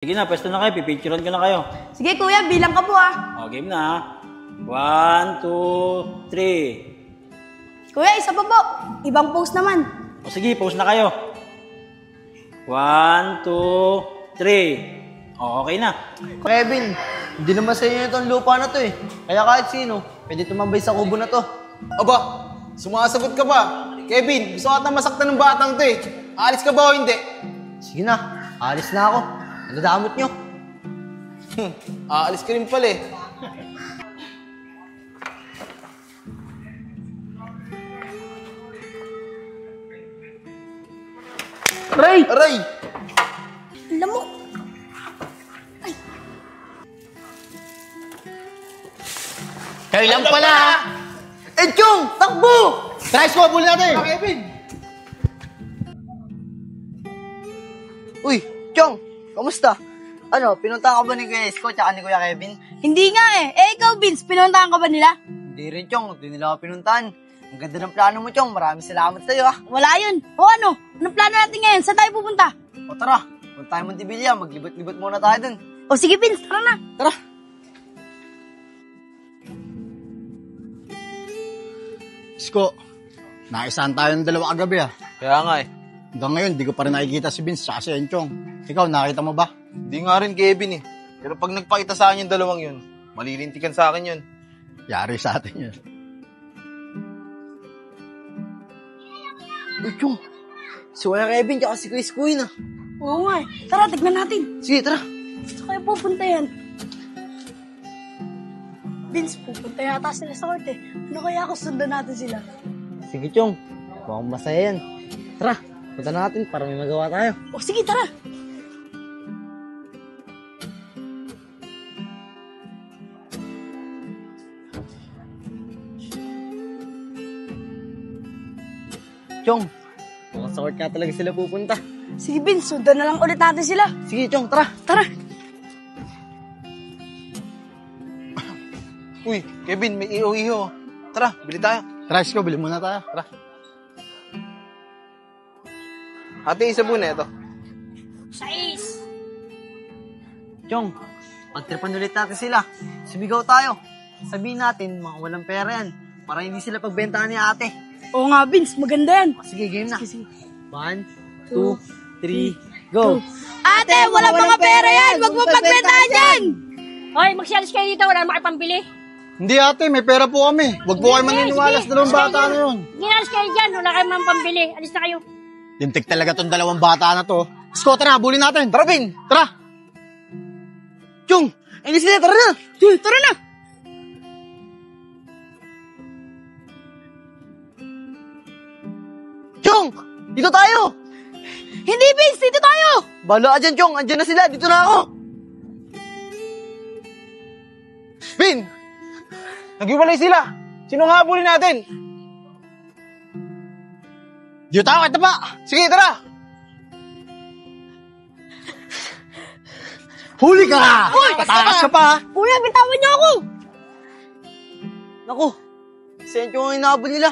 Sige na, pwesto na kayo. Pipicturean ko na kayo. Sige kuya, bilang ka po ah. O, game na. 1, 2, 3. Kuya, isa pa po. Ibang pose naman. O sige, pose na kayo. 1, 2, 3. O, okay na. Kevin, hindi naman sa inyo itong lupa na to eh. Kaya kahit sino, pwede tumambay sa kubo na to. Aba, sumasagot ka pa. Kevin, gusto ka masaktan ng batang to eh. Aalis ka ba o hindi? Sige na, alis na ako. Nadamot nyo. Aalis ka rin pala eh. Aray! Aray! Alam mo. Kayo lang pala! Chong! Takbo! Tries ko, bulin natin! Kevin! Uy, Chong! Kamusta? Ano, pinunta ka ba ni Kuya Isko tsaka ni Kuya Kevin? Hindi nga eh. Eh ikaw, Vince, pinuntahan ka ba nila? Hindi rin, Chong. Hindi nila ako pinuntahan. Ang ganda ng plano mo, Chong. Maraming salamat sa'yo, ah. Wala yun. O ano? Anong plano natin ngayon? Saan tayo pupunta? O tara, punta tayo Montevilla. Maglibot-libot muna tayo dun. O sige, Vince, tara na. Tara! Isko, naisahan tayo ng dalawa kagabi ah. Kaya nga eh. Hanggang ngayon, di ko pa rin nakikita si Vince at si Enchong. Ikaw, nakita mo ba? Hindi nga rin Kevin eh. Pero pag nagpakita sa akin yung dalawang yun, malilintikan sa akin yun. Yari sa atin yun. Uy, Chong! Si Kuya Kevin tsaka si Kuya Isko yun, ah. Oo nga eh. Tara, tignan natin. Sige, tara. Saan kaya pupunta yan? Vince, pupunta yata sila sa court eh. Ano kaya kung sundan natin sila? Sige, Chong. Mukhang masaya yan. Tara, punta natin para may magawa tayo. O sige, tara. Chong, mukhang sa court ka talaga sila pupunta. Sige, Vince, sundan na lang ulit natin sila. Sige, Chong, tara. Tara. Uy, Kevin, may iho-iho. Tara, bili tayo. Tara, Isko, bili muna tayo. Tara. Ate, isa po na ito. Chong, pagtripan ulit natin sila. Sumigaw tayo. Sabihin natin, mga walang pera yan. Para hindi sila pagbentahan ni ate. Oo nga, Vince, maganda yan. Sige, game na. Sige. 1, 2, 3, go! Ate, wala mga pera yan! Huwag mo pagbentahan yan! Hoy, magsialis kayo dito, wala makipambili. Hindi ate, may pera po kami. Huwag po kayo maniniwala sa dalawang bata na yun. Ginalis kayo dyan, wala kayo mang pambili. Alis na kayo. Lintik talaga tong dalawang bata na to. Isko, tara, bulin natin. Tara, Vin! Tara! Chong! Ayun na sila, tara na! Tara na! Chong! Dito tayo! Hindi, Vince! Dito tayo! Bala ka dyan, Chong! Andyan na sila! Dito na ako! Vin! Nag-iwalay sila. Sino nga habulin natin? Dito tayo, kita pa! Sige, tara! Huli ka! Patakas ka pa! Kuya, bitawan niyo ako! Naku! Si Enchong ang inaabol nila.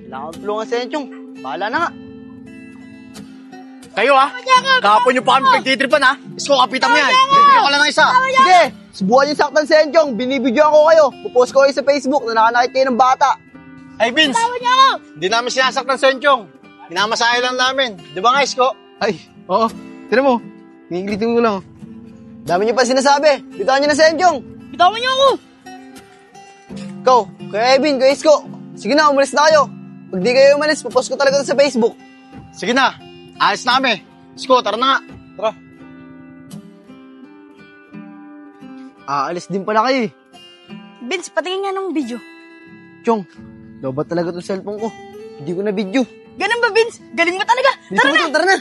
Kailangan ko tulungan si Enchong. Bahala na nga. Kayo ah! Kahapon nyo pa kami pagtitripan ah! Isko, kapitan mo yan! Bibigyan ko lang ng isa! Sige! Subukan yung saktan si Enchong. Binibidyo ako kayo. Pupost ko kayo sa Facebook na nakanakit kayo ng bata. Ay Vince! Hindi namin sinasaktan sa Enchong. Hinamasahe lang namin. Di ba nga Isko? Ay, oo. Tira mo. Nginglitin ko lang. Dami niyo pa sinasabi. Bitawan niyo na si Enchong. Bitawan niyo ako! Ikaw, Kuya Evin, Kuya Isko. Sige na, umalis na kayo. Pag di kayo umalis, pupost ko talaga sa Facebook. Sige na! Ayos na kami! Isko, tara na nga! Tara. Aalis din pala kayo eh. Vince, patingin nga ng video. Chong, lobat talaga itong cellphone ko. Hindi ko na video. Ganun ba, Vince? Galing mo talaga! Dito Tara mo, na! Chong, tara na!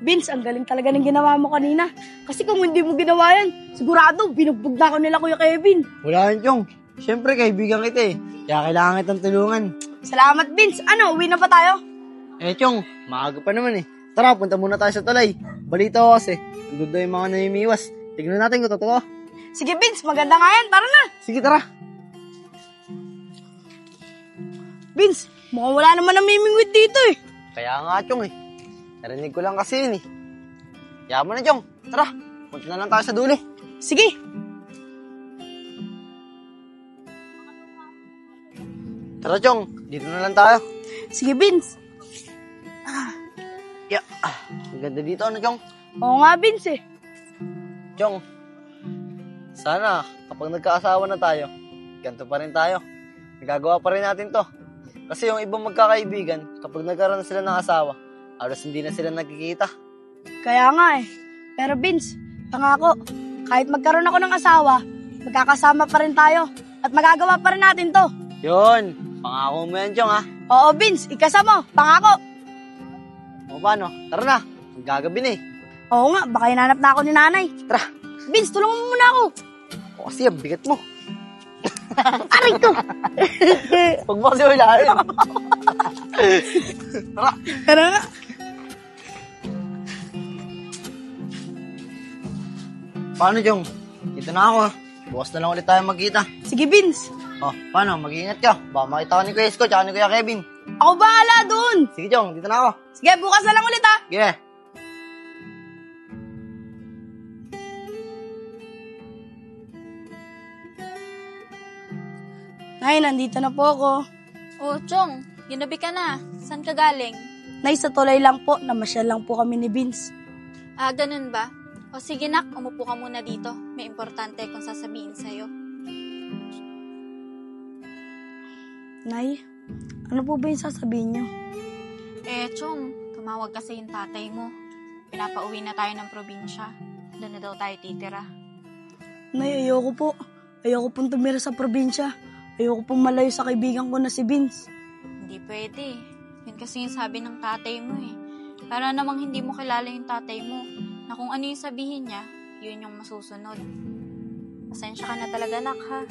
Vince, ang galing talaga ng ginawa mo kanina. Kasi kung hindi mo ginawa yan, sigurado, binugbog na ako nila Kuya Kevin. Wala yan, Chong. Siyempre, kaibigan kita eh. Kaya kailangan kitang tulungan. Salamat, Vince. Ano, uwi na pa tayo? Eh, Chong, maaga pa naman eh. Tara, punta muna tayo sa tulay. Balita ko kasi, andun daw yung mga namimiwas. Tignan natin kung totoo. Sige, Vince, maganda nga yan. Tara na! Sige, tara. Vince, mukhang wala naman namimingwit dito eh. Kaya nga, Chong eh. Narinig ko lang kasi yun eh. Kaya mo na, Chong. Tara, punta na lang tayo sa dulo. Sige. Tara, Chong. Dito na lang tayo. Sige, Vince. Yeah. Ang ganda dito, ano, Chong? Oo nga, Vince eh. Chong, sana kapag nagkaasawa na tayo, ganito pa rin tayo. Nagagawa pa rin natin to. Kasi yung ibang magkakaibigan, kapag nagkaroon na sila ng asawa, halos hindi na sila nagkikita. Kaya nga eh. Pero Vince, pangako, kahit magkaroon ako ng asawa, magkakasama pa rin tayo. At magagawa pa rin natin to. Yun, pangako mo yan, Chong, ha? Oo, Vince, ikasa mo. Pangako. O paano? Tara na, gagabi na eh. Oo nga, baka hinanap na ako ni nanay. Tara. Vince, tulungan mo muna ako. O kasi ang bigat mo. Aray ko. Huwag mo kasi ulahin. Tara. Tara nga. Paano, Chong? Dito na ako, ha? Bukas na lang ulit tayo magkita. Sige, Vince. O, paano? Mag-iingat ka. Baka makita ka ni Kuya Isko tsaka ni Kuya Kevin. Ako bahala dun. Sige, Chong. Dito na ako. Sige, bukas na lang ulit ha. Sige. Nay, nandito na po ako. Oh, Chong, ginabi ka na. Saan ka galing? Nay, sa tulay lang po, namasyal lang po kami ni Vince. Ah, ganun ba? O sige nak, umupo ka muna dito. May importante akong sasabihin sa'yo. Nay, ano po ba yung sasabihin niyo? Chong, tumawag kasi yung tatay mo. Pinapauwi na tayo ng probinsya. Doon na daw tayo titira. Nay, ayoko po. Ayoko pong tumira sa probinsya. Ayoko pong malayo sa kaibigan ko na si Vince. Hindi pwede. Yun kasi yung sabi ng tatay mo eh. Para namang hindi mo kilala yung tatay mo. Na kung ano yung sabihin niya, yun yung masusunod. Pasensya ka na talaga, nak, ha?